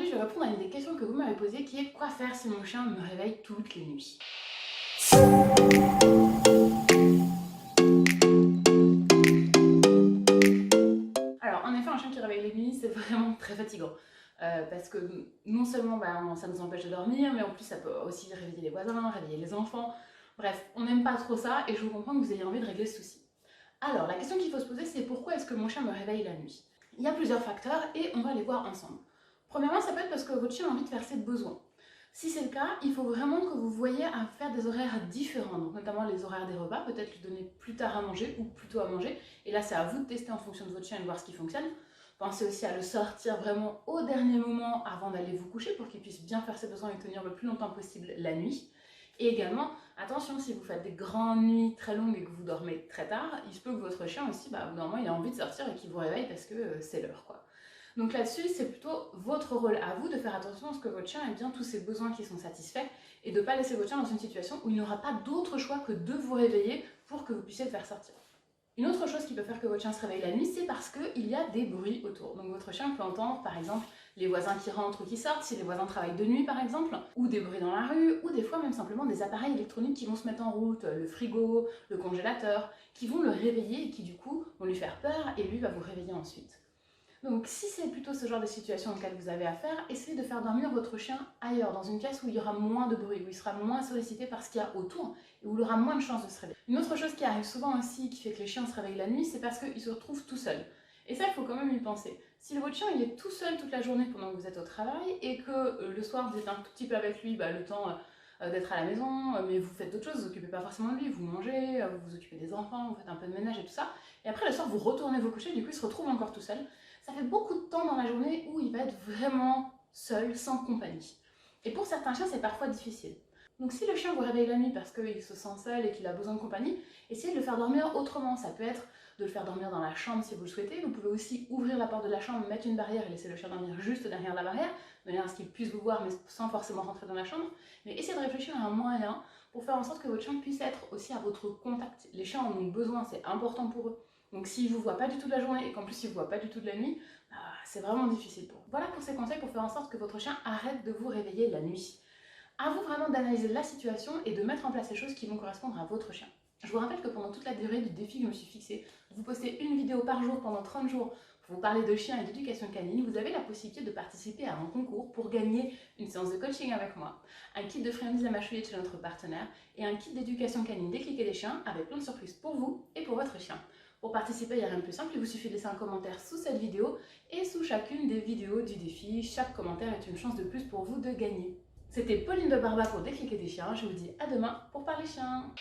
je vais répondre à une des questions que vous m'avez posées qui est quoi faire si mon chien me réveille toutes les nuits. Alors en effet, un chien qui réveille les nuits, c'est vraiment très fatigant. Parce que non seulement ça nous empêche de dormir, mais en plus ça peut aussi réveiller les voisins, réveiller les enfants. Bref, on n'aime pas trop ça et je vous comprends que vous ayez envie de régler ce souci. Alors la question qu'il faut se poser, c'est pourquoi est-ce que mon chien me réveille la nuit? Il y a plusieurs facteurs et on va les voir ensemble. Premièrement, ça peut être parce que votre chien a envie de faire ses besoins. Si c'est le cas, il faut vraiment que vous voyiez à faire des horaires différents, donc notamment les horaires des repas, peut-être lui donner plus tard à manger ou plus tôt à manger. Et là, c'est à vous de tester en fonction de votre chien et de voir ce qui fonctionne. Pensez aussi à le sortir vraiment au dernier moment avant d'aller vous coucher pour qu'il puisse bien faire ses besoins et tenir le plus longtemps possible la nuit. Et également, attention, si vous faites des grandes nuits très longues et que vous dormez très tard, il se peut que votre chien aussi, normalement, il a envie de sortir et qu'il vous réveille parce que c'est l'heure, quoi. Donc là-dessus, c'est plutôt votre rôle à vous de faire attention à ce que votre chien ait bien tous ses besoins qui sont satisfaits et de ne pas laisser votre chien dans une situation où il n'aura pas d'autre choix que de vous réveiller pour que vous puissiez le faire sortir. Une autre chose qui peut faire que votre chien se réveille la nuit, c'est parce qu'il y a des bruits autour. Donc votre chien peut entendre par exemple les voisins qui rentrent ou qui sortent, si les voisins travaillent de nuit par exemple, ou des bruits dans la rue, ou des fois même simplement des appareils électroniques qui vont se mettre en route, le frigo, le congélateur, qui vont le réveiller et qui du coup vont lui faire peur et lui va vous réveiller ensuite. Donc si c'est plutôt ce genre de situation auquel vous avez affaire, essayez de faire dormir votre chien ailleurs, dans une pièce où il y aura moins de bruit, où il sera moins sollicité par ce qu'il y a autour et où il aura moins de chances de se réveiller. Une autre chose qui arrive souvent aussi, qui fait que les chiens se réveillent la nuit, c'est parce qu'ils se retrouvent tout seuls. Et ça, il faut quand même y penser. Si votre chien il est tout seul toute la journée pendant que vous êtes au travail et que le soir vous êtes un tout petit peu avec lui, le temps d'être à la maison, mais vous faites d'autres choses, vous vous occupez pas forcément de lui, vous mangez, vous vous occupez des enfants, vous faites un peu de ménage et tout ça, et après le soir vous retournez vous coucher, du coup il se retrouve encore tout seul. Ça fait beaucoup de temps dans la journée où il va être vraiment seul, sans compagnie. Et pour certains chiens, c'est parfois difficile. Donc si le chien vous réveille la nuit parce qu'il se sent seul et qu'il a besoin de compagnie, essayez de le faire dormir autrement. Ça peut être de le faire dormir dans la chambre si vous le souhaitez. Vous pouvez aussi ouvrir la porte de la chambre, mettre une barrière et laisser le chien dormir juste derrière la barrière, de manière à ce qu'il puisse vous voir mais sans forcément rentrer dans la chambre. Mais essayez de réfléchir à un moyen pour faire en sorte que votre chien puisse être aussi à votre contact. Les chiens en ont besoin, c'est important pour eux. Donc s'il ne vous voit pas du tout de la journée et qu'en plus il ne vous voit pas du tout de la nuit, c'est vraiment difficile pour vous. Voilà pour ces conseils pour faire en sorte que votre chien arrête de vous réveiller la nuit. À vous vraiment d'analyser la situation et de mettre en place les choses qui vont correspondre à votre chien. Je vous rappelle que pendant toute la durée du défi que je me suis fixé, vous postez une vidéo par jour pendant 30 jours pour vous parler de chiens et d'éducation canine, vous avez la possibilité de participer à un concours pour gagner une séance de coaching avec moi, un kit de friandises à mâchouiller chez notre partenaire et un kit d'éducation canine décliqué des chiens avec plein de surprises pour vous et pour votre chien. Pour participer, il n'y a rien de plus simple, il vous suffit de laisser un commentaire sous cette vidéo et sous chacune des vidéos du défi. Chaque commentaire est une chance de plus pour vous de gagner. C'était Pauline de Barba pour Décliquer des chiens. Je vous dis à demain pour parler chiens.